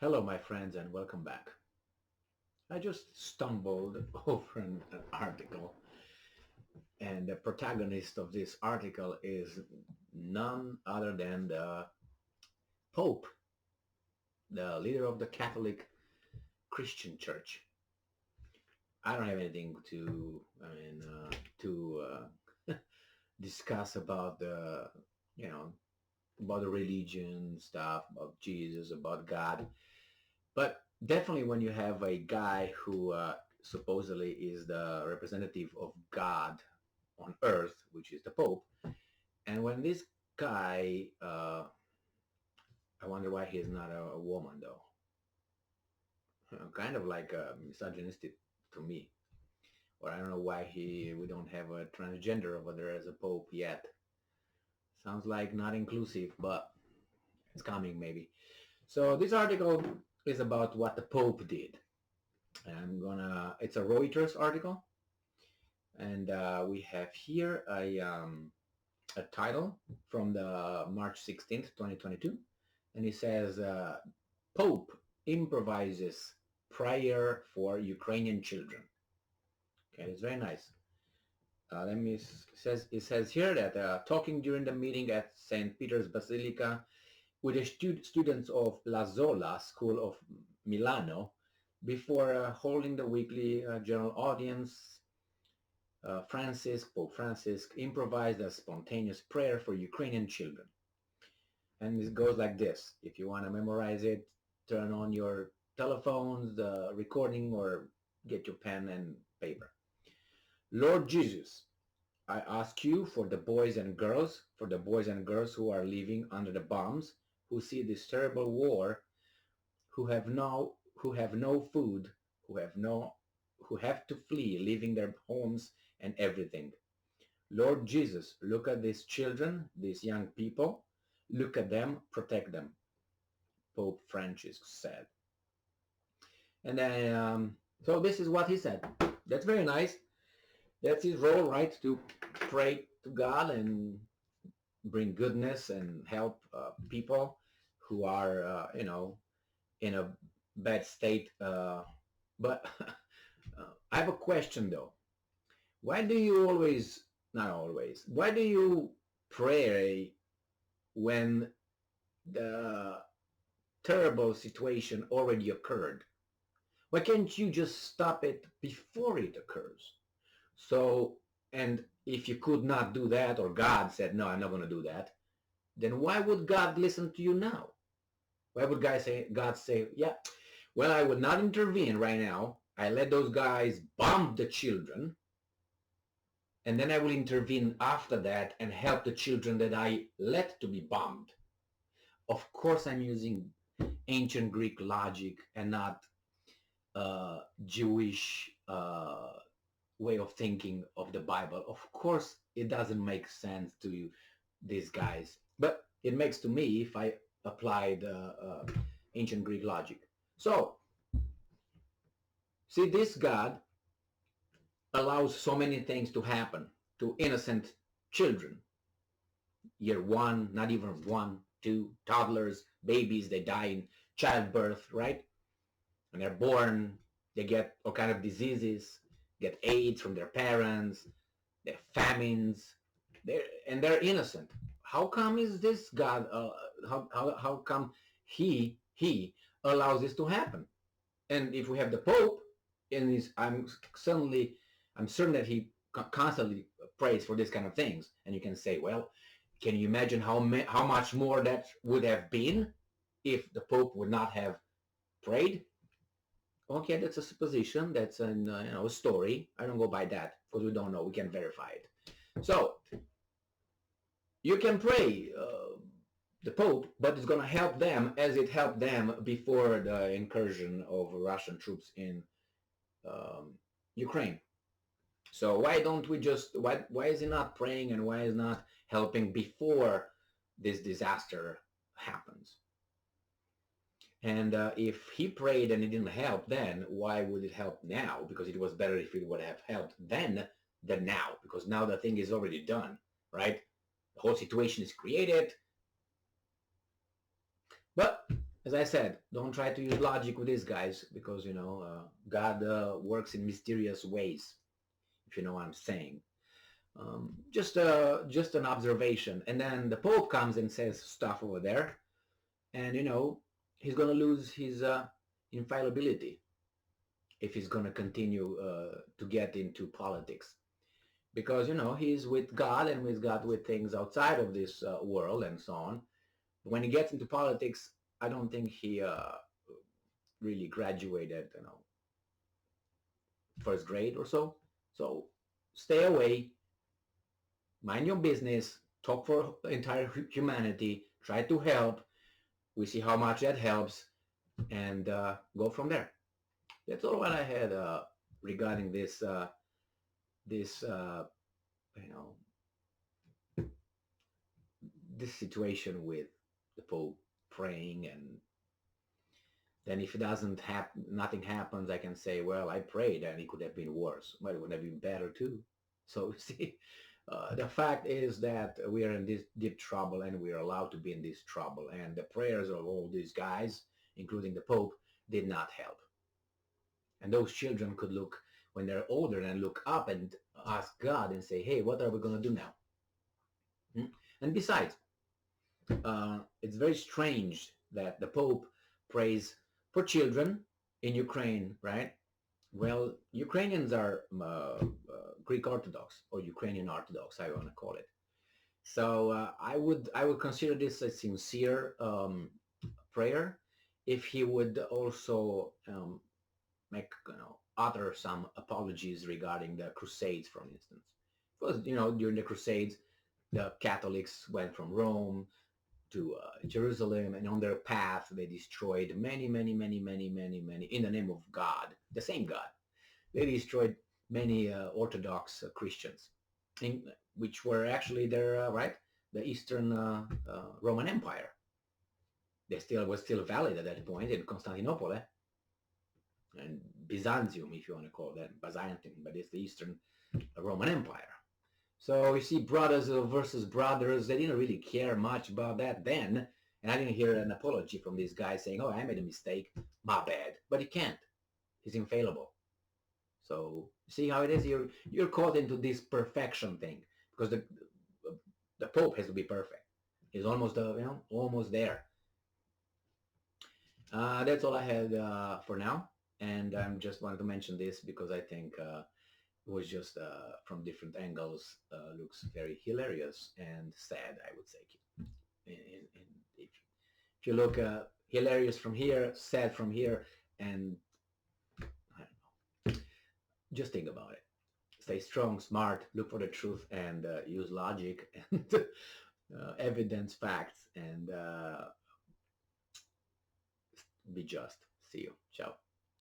Hello, my friends, and welcome back. I just stumbled over an article, and the protagonist of this article is none other than the Pope, the leader of the Catholic Christian Church. I don't have anything to discuss about you know, about the religion stuff, about Jesus, about God. But definitely when you have a guy who supposedly is the representative of God on earth, which is the Pope, and when this guy, I wonder why he is not a woman though. Kind of like misogynistic to me. Or I don't know why we don't have a transgender over there as a Pope yet. Sounds like not inclusive, but it's coming maybe. So this article is about what the Pope did. It's a Reuters article, and we have here a title from the March 16th, 2022, and it says, Pope improvises prayer for Ukrainian children. Okay, it's very nice. It says here that talking during the meeting at St. Peter's Basilica with the students of La Zola School of Milano before holding the weekly general audience, Pope Francis improvised a spontaneous prayer for Ukrainian children. And it goes like this. If you want to memorize it, turn on your telephones, the recording, or get your pen and paper. Lord Jesus, I ask you for the boys and girls who are living under the bombs, who see this terrible war, who have no food, who have to flee, leaving their homes and everything. Lord Jesus, look at these children, these young people. Look at them, protect them, Pope Francis said. And then, so this is what he said. That's very nice. That's his role, right? To pray to God and bring goodness and help people who are, in a bad state. But I have a question though. Why do you always, not always, why do you pray when the terrible situation already occurred? Why can't you just stop it before it occurs? So, and if you could not do that, or God said, no, I'm not going to do that, then why would God listen to you now? Why would God say, yeah, well, I would not intervene right now. I let those guys bomb the children, and then I will intervene after that and help the children that I let to be bombed. Of course, I'm using ancient Greek logic and not Jewish way of thinking of the Bible. Of course, it doesn't make sense to you, these guys, but it makes to me if I apply the ancient Greek logic. So, see, this God allows so many things to happen to innocent children. Year one, not even one, two, toddlers, babies, they die in childbirth, right? When they're born, they get all kind of diseases, get AIDS from their parents, their famines, they're innocent. How come is this God? How come he allows this to happen? And if we have the Pope, and I'm certain that he constantly prays for these kind of things. And you can say, well, can you imagine how much more that would have been if the Pope would not have prayed? Okay, that's a supposition. That's a story. I don't go by that because we don't know. We can verify it. So you can pray the Pope, but it's going to help them as it helped them before the incursion of Russian troops in Ukraine. So why don't we just, why is he not praying and why is not helping before this disaster happens? And if he prayed and it didn't help then, why would it help now? Because it was better if it would have helped then than now, because now the thing is already done, right? The whole situation is created. But as I said, don't try to use logic with these guys because, you know, God works in mysterious ways, if you know what I'm saying. Just an observation. And then the Pope comes and says stuff over there, and, you know, he's going to lose his infallibility if he's going to continue to get into politics. Because, you know, he's with God and he's got with things outside of this world and so on. When he gets into politics, I don't think he really graduated, you know, first grade or so. So stay away, mind your business, talk for entire humanity, try to help. We see how much that helps, and go from there. That's all what I had regarding this you know this situation with the Pope praying, and then if it doesn't happen, nothing happens, I can say, well, I prayed and it could have been worse, but it would have been better too. So see, the fact is that we are in this deep trouble and we are allowed to be in this trouble, and the prayers of all these guys, including the Pope, did not help. And those children could look, when they're older, and look up and ask God and say, hey, what are we going to do now? And besides, it's very strange that the Pope prays for children in Ukraine, right? Well, Ukrainians are Greek Orthodox, or Ukrainian Orthodox, I want to call it. So I would consider this a sincere prayer if he would also make, you know, utter some apologies regarding the Crusades, for instance. Because, you know, during the Crusades, the Catholics went from Rome to Jerusalem, and on their path they destroyed many, many, many, many, many, many, in the name of God, the same God. They destroyed many Orthodox Christians, which were actually their right, the Eastern Roman Empire. They still was still valid at that point in Constantinople, and Byzantium, if you want to call that Byzantium, but it's the Eastern Roman Empire. So you see, brothers versus brothers, they didn't really care much about that then. And I didn't hear an apology from this guy saying, oh, I made a mistake, my bad. But he can't. He's infallible. So see how it is? You're caught into this perfection thing, because the Pope has to be perfect. He's almost almost there. That's all I had for now. And I just wanted to mention this because I think it was just from different angles, looks very hilarious and sad, I would say. If you look hilarious from here, sad from here, and I don't know, just think about it. Stay strong, smart, look for the truth, and use logic and evidence, facts, and be just. See you. Ciao.